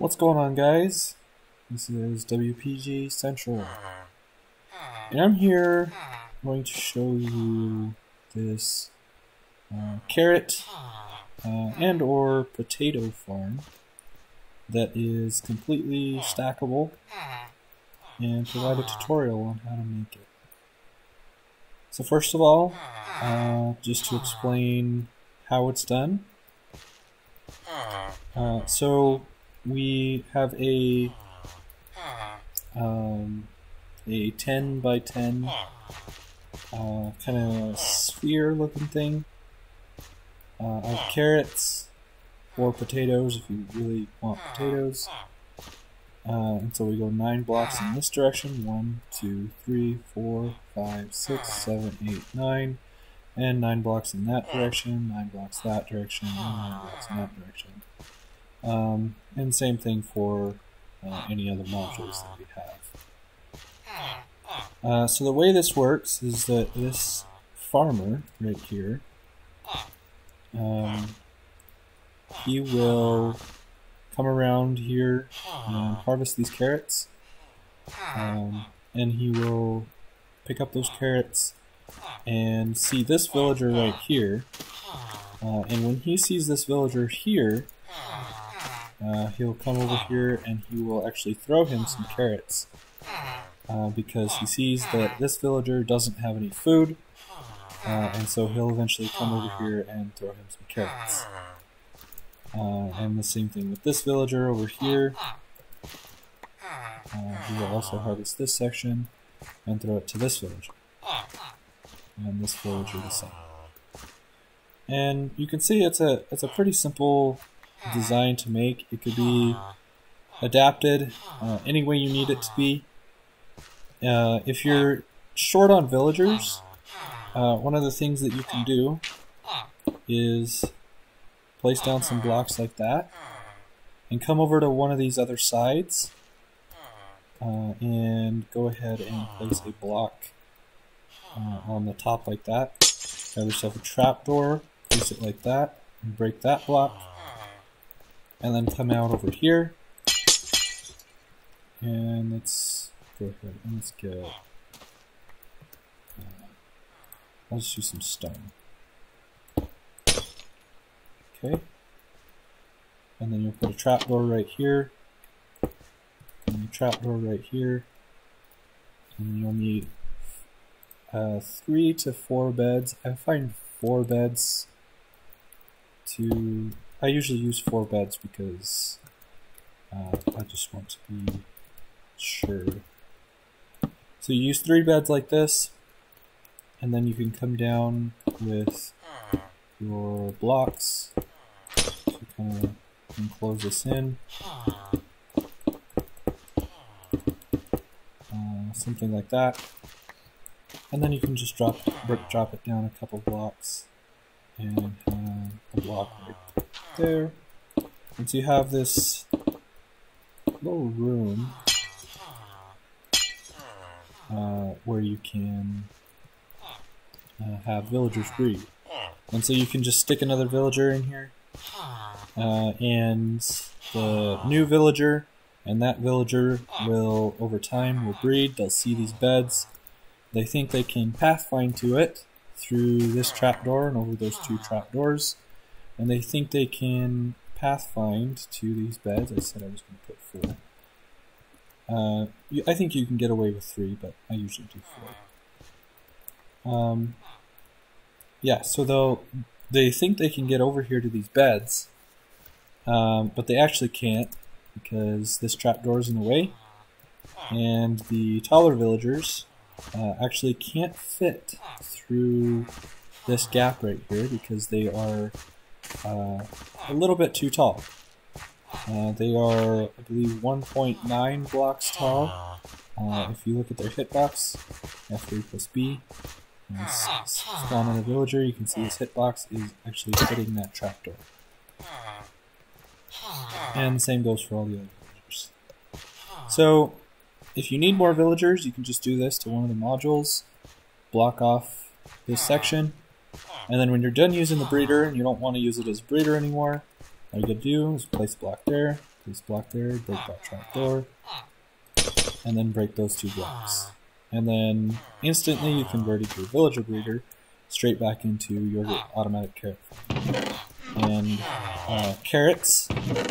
What's going on, guys? This is WPG Central, and I'm here going to show you this carrot and or potato farm that is completely stackable, and provide a tutorial on how to make it. So first of all, just to explain how it's done. So we have a 10 by 10 kind of sphere looking thing of carrots or potatoes if you really want potatoes. And so we go 9 blocks in this direction, 1, 2, 3, 4, 5, 6, 7, 8, 9, and 9 blocks in that direction, 9 blocks that direction, and 9 blocks in that direction. And same thing for any other modules that we have. So the way this works is that this farmer right here, he will come around here and harvest these carrots, and he will pick up those carrots and see this villager right here, and when he sees this villager here, he'll come over here and he will actually throw him some carrots, because he sees that this villager doesn't have any food, and so he'll eventually come over here and throw him some carrots. And the same thing with this villager over here. He will also harvest this section and throw it to this villager. And this villager the same. And you can see it's a pretty simple design to make. It could be adapted any way you need it to be. If you're short on villagers, one of the things that you can do is place down some blocks like that and come over to one of these other sides and go ahead and place a block on the top like that. Have yourself a trapdoor, place it like that, and break that block, and then come out over here, and let's go ahead and let's get I'll just use some stone. Okay, and then you'll put a trapdoor right here, and a trapdoor right here, and you'll need 3 to 4 beds. I find 4 beds I usually use 4 beds because I just want to be sure. So you use 3 beds like this, and then you can come down with your blocks to kind of enclose this in. Something like that. And then you can just drop it down a couple blocks and have a block right there. And so you have this little room where you can have villagers breed. And so you can just stick another villager in here, and the new villager and that villager will, over time, will breed. They'll see these beds. They think they can pathfind to it through this trapdoor and over those 2 trapdoors, and they think they can pathfind to these beds. I said I was going to put 4. I think you can get away with 3, but I usually do 4. Yeah, so they think they can get over here to these beds, but they actually can't because this trapdoor is in the way, and the taller villagers actually can't fit through this gap right here because they are a little bit too tall. They are, I believe, 1.9 blocks tall. If you look at their hitbox, F3 plus B, spawn on a villager, you can see his hitbox is actually hitting that trapdoor. And the same goes for all the other villagers. So, if you need more villagers, you can just do this to one of the modules, block off this section, and then when you're done using the breeder and you don't want to use it as a breeder anymore, all you gotta do is place a block there, Place block there, break that trapdoor, and then break those 2 blocks. And then instantly you converted your villager breeder straight back into your automatic carrot farm. And carrots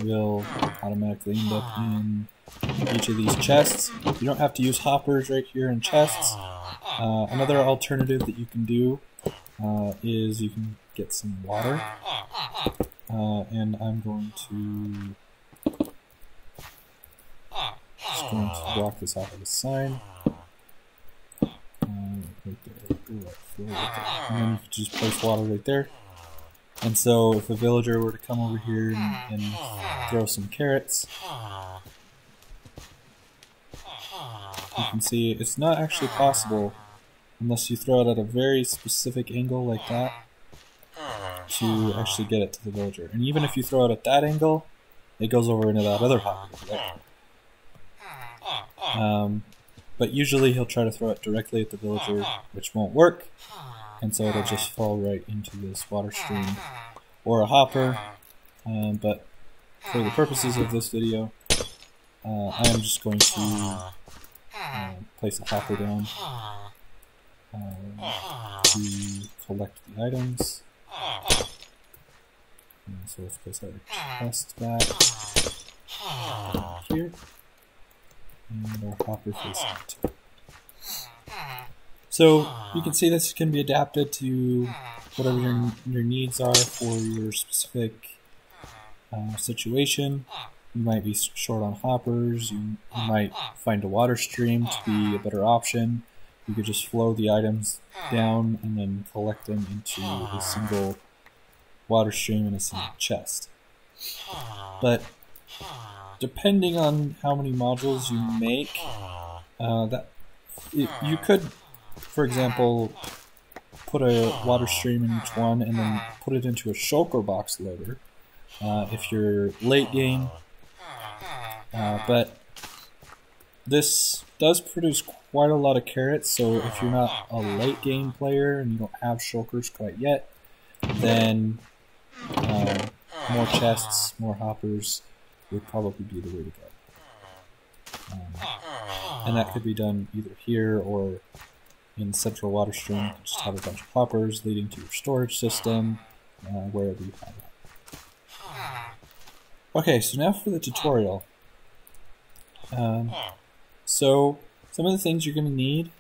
will automatically end up in each of these chests. You don't have to use hoppers right here in chests. Another alternative that you can do is you can get some water. And I'm going to block this off of the sign. Right there. And then you can just place water right there. And so if a villager were to come over here and throw some carrots, you can see it's not actually possible unless you throw it at a very specific angle like that to actually get it to the villager. And even if you throw it at that angle, it goes over into that other hopper. Right? But usually he'll try to throw it directly at the villager, which won't work, and so it'll just fall right into this water stream or a hopper. But for the purposes of this video, I am just going to place a hopper down to collect the items. And so let's place our chest back here. And our hopper facing it. So you can see this can be adapted to whatever your needs are for your specific situation. You might be short on hoppers, you might find a water stream to be a better option. You could just flow the items down and then collect them into a single water stream in a single chest. But depending on how many modules you make, you could, for example, put a water stream in each one and then put it into a shulker box loader if you're late game. But this does produce quite a lot of carrots, so if you're not a late game player and you don't have shulkers quite yet, then more chests, more hoppers would probably be the way to go. And that could be done either here or in Central Water Stream. Just have a bunch of hoppers leading to your storage system, wherever you have that. Okay, so now for the tutorial. So some of the things you're going to need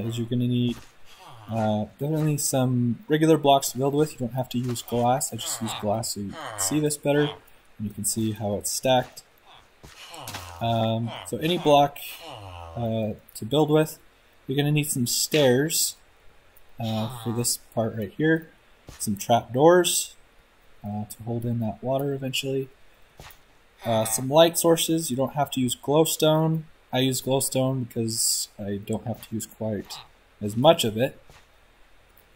is you're going to need definitely some regular blocks to build with. You don't have to use glass. I just use glass so you can see this better. And you can see how it's stacked. So any block to build with, you're going to need some stairs for this part right here, some trapdoors to hold in that water eventually, some light sources. You don't have to use glowstone. I use glowstone because I don't have to use quite as much of it.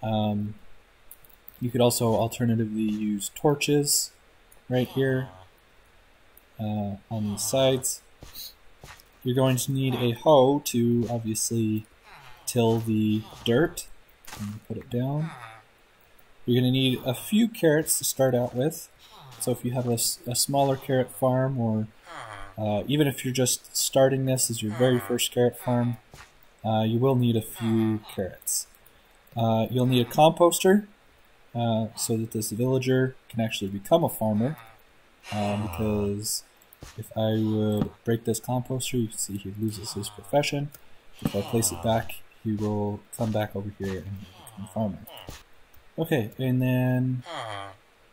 You could also alternatively use torches right here on these sides. You're going to need a hoe to obviously till the dirt and put it down. You're going to need a few carrots to start out with. So if you have a smaller carrot farm, or even if you're just starting this as your very first carrot farm, you will need a few carrots. You'll need a composter so that this villager can actually become a farmer. Because if I would break this composter, you can see he loses his profession. If I place it back, he will come back over here and become a farmer. Okay, and then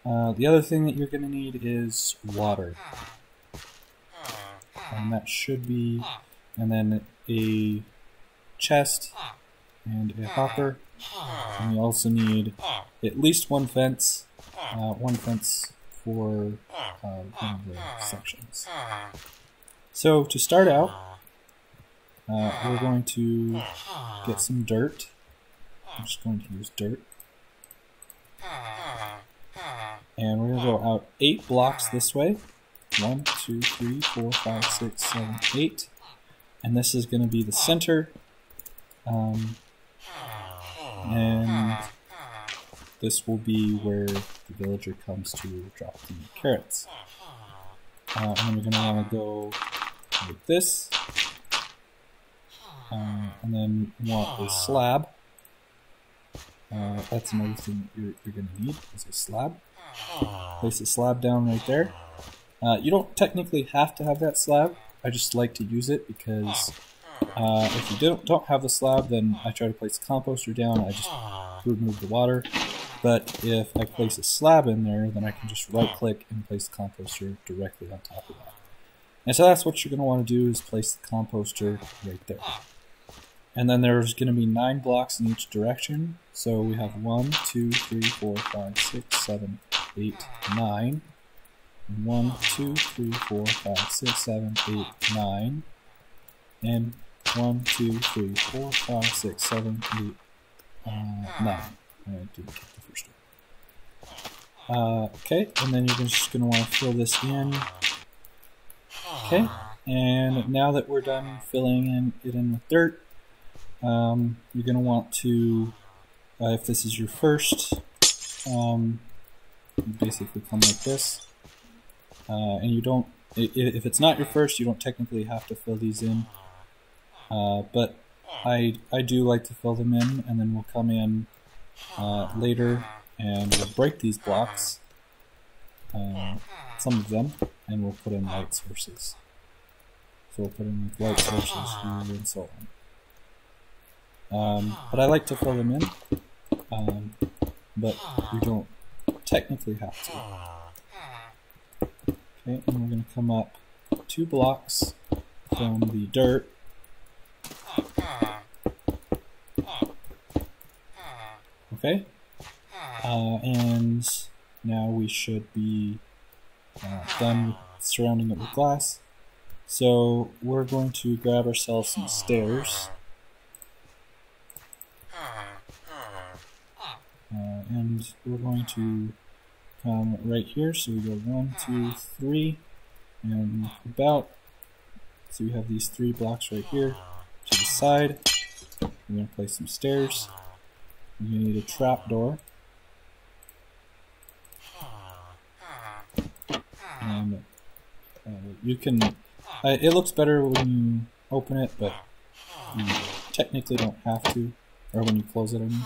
the other thing that you're going to need is water. And that should be, and then a chest and a hopper. And you also need at least one fence for one of the sections. So to start out, we're going to get some dirt. I'm just going to use dirt. And we're going to go out 8 blocks this way. 1, 2, 3, 4, 5, 6, 7, 8. And this is going to be the center. And this will be where the villager comes to drop the carrots. And then you're going to want to go like this. And then you want a slab. That's another thing you're going to need, is a slab. Place a slab down right there. You don't technically have to have that slab. I just like to use it because if you don't have the slab, then I try to place the composter down. I just remove the water. But if I place a slab in there, then I can just right click and place the composter directly on top of that. And so that's what you're going to want to do, is place the composter right there. And then there's going to be 9 blocks in each direction. So we have 1, 2, 3, 4, 5, 6, 7, 8, 9. 1, 2, 3, 4, 5, 6, 7, 8, 9. And 1, 2, 3, 4, 5, 6, 7, 8, 9. I didn't get the first one. Okay, and then you're just going to want to fill this in. Okay, and now that we're done filling it in with dirt, you're going to want to, if this is your first, you basically come like this. And you don't, if it's not your first, you don't technically have to fill these in. But I do like to fill them in, and then we'll come in later and we'll break these blocks, some of them, and we'll put in light sources. So we'll put in light sources here and so on. But I like to fill them in, but you don't technically have to. Okay, and we're going to come up 2 blocks from the dirt. Okay, and now we should be done with surrounding it with glass. So we're going to grab ourselves some stairs. And we're going to come right here. So we go 1, 2, 3, and about. So we have these 3 blocks right here to the side. We're going to place some stairs. You're going to need a trap door. And you can, it looks better when you open it, but you technically don't have to, or when you close it, I mean.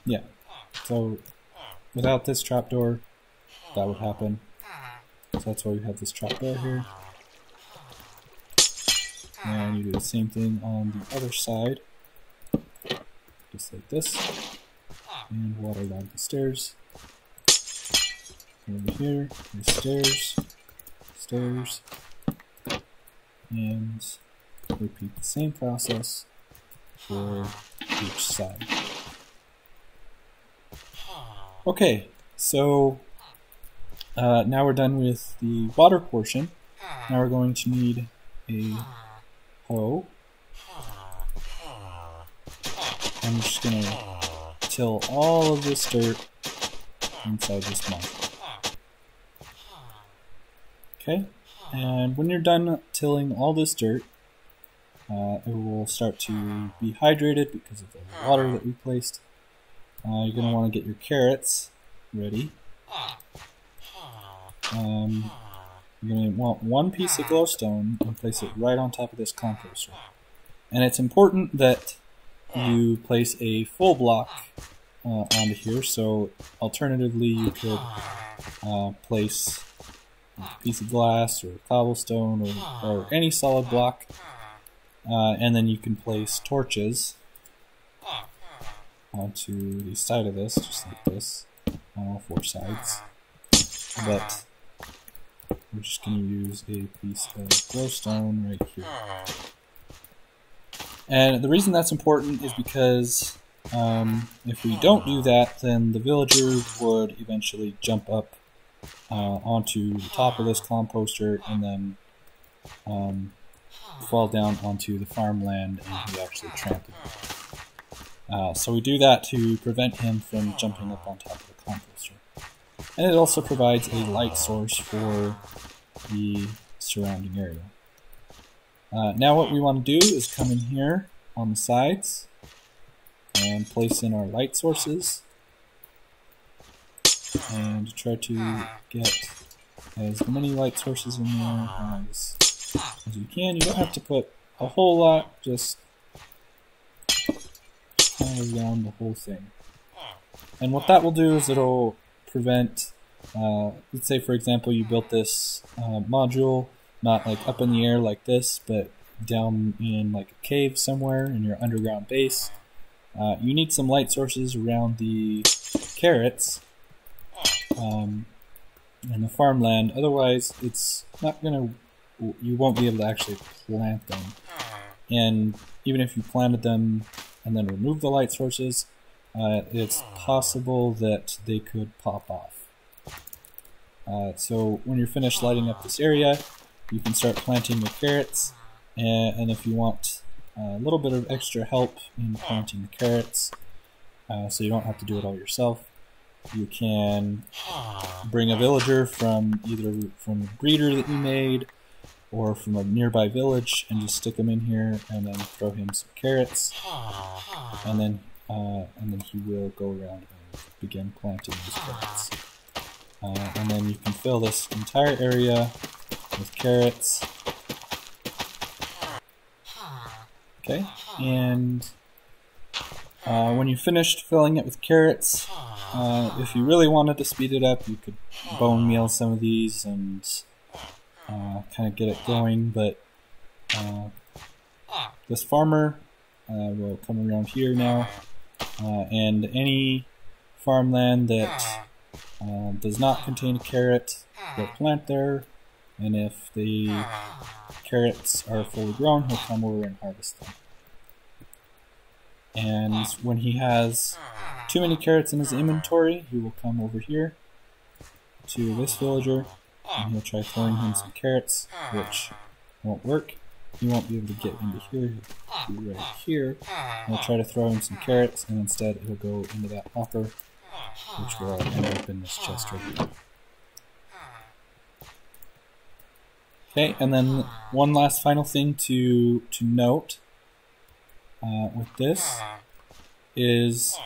Yeah, so without this trapdoor, that would happen. So that's why we have this trapdoor here. And you do the same thing on the other side, just like this. And waterlog the stairs. Over here, the stairs, stairs, and repeat the same process for each side. Okay, so now we're done with the water portion. Now we're going to need a hoe. I'm just going to till all of this dirt inside this module. Okay, and when you're done tilling all this dirt, it will start to be hydrated because of the water that we placed. You're going to want to get your carrots ready. You're going to want 1 piece of glowstone and place it right on top of this composter. And it's important that you place a full block onto here, so alternatively you could place a piece of glass or cobblestone or any solid block, and then you can place torches onto the side of this, just like this, on all 4 sides. But we're just going to use a piece of glowstone right here. And the reason that's important is because if we don't do that, then the villagers would eventually jump up onto the top of this composter and then fall down onto the farmland and he actually trample it. So we do that to prevent him from jumping up on top of the composter. And it also provides a light source for the surrounding area. Now what we want to do is come in here on the sides and place in our light sources. and try to get as many light sources in there as you can. You don't have to put a whole lot, just kind of around the whole thing. And what that will do is it'll prevent, let's say for example you built this module not like up in the air like this, but down in like a cave somewhere in your underground base. You need some light sources around the carrots and the farmland, otherwise it's not gonna, you won't be able to actually plant them. And even if you planted them and then remove the light sources, it's possible that they could pop off. So when you're finished lighting up this area, you can start planting your carrots, and if you want a little bit of extra help in planting the carrots, so you don't have to do it all yourself, you can bring a villager from either from a breeder that you made or from a nearby village and just stick him in here and then throw him some carrots, and then he will go around and begin planting these carrots. And then you can fill this entire area with carrots. Okay, and when you finished filling it with carrots, if you really wanted to speed it up, you could bone meal some of these and kind of get it going, but this farmer will come around here now, and any farmland that does not contain a carrot will plant there, and if the carrots are fully grown, he'll come over and harvest them. And when he has too many carrots in his inventory, he will come over here to this villager and he'll try throwing him some carrots, which won't work. He won't be able to get into here. He'll be right here. He'll try to throw him some carrots, and instead it'll go into that hopper, which will end up in this chest right here. Okay, and then one last final thing to note with this is,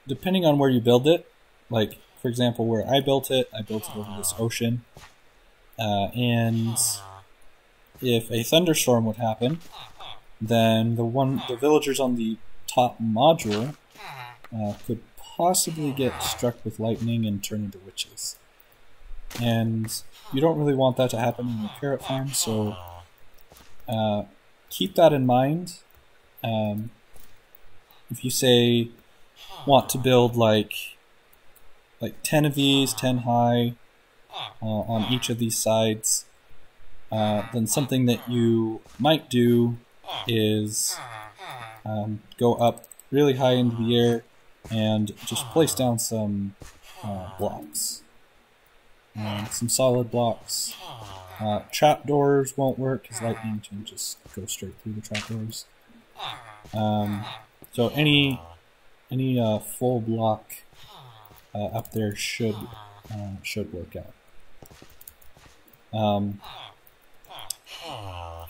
depending on where you build it, like for example where I built it over this ocean, and if a thunderstorm would happen, then the villagers on the top module could possibly get struck with lightning and turn into witches. And you don't really want that to happen in your carrot farm, so keep that in mind. If you say want to build like 10 of these, 10 high, on each of these sides, then something that you might do is go up really high into the air and just place down some blocks. Some solid blocks. Trapdoors won't work because lightning can just go straight through the trapdoors. So any full block up there should work out.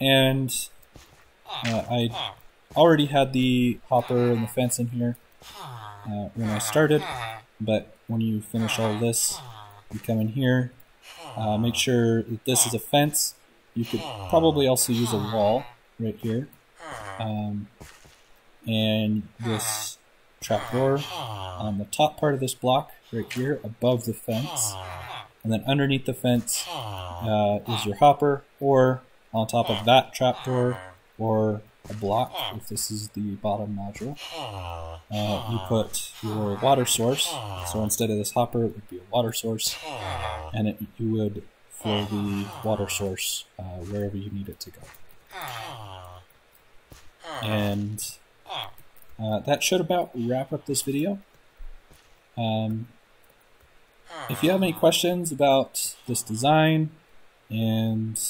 And I already had the hopper and the fence in here when I started, but when you finish all this, you come in here, make sure that this is a fence. You could probably also use a wall right here, and this trapdoor on the top part of this block right here above the fence, and then underneath the fence is your hopper, or on top of that trapdoor, or a block if this is the bottom module. You put your water source, so instead of this hopper it would be a water source, and you would for the water source wherever you need it to go. And that should about wrap up this video. If you have any questions about this design and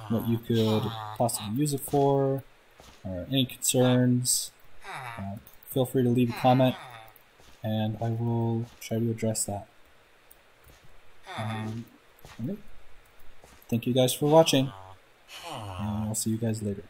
what you could possibly use it for, or any concerns, feel free to leave a comment and I will try to address that. Thank you guys for watching, and I'll see you guys later.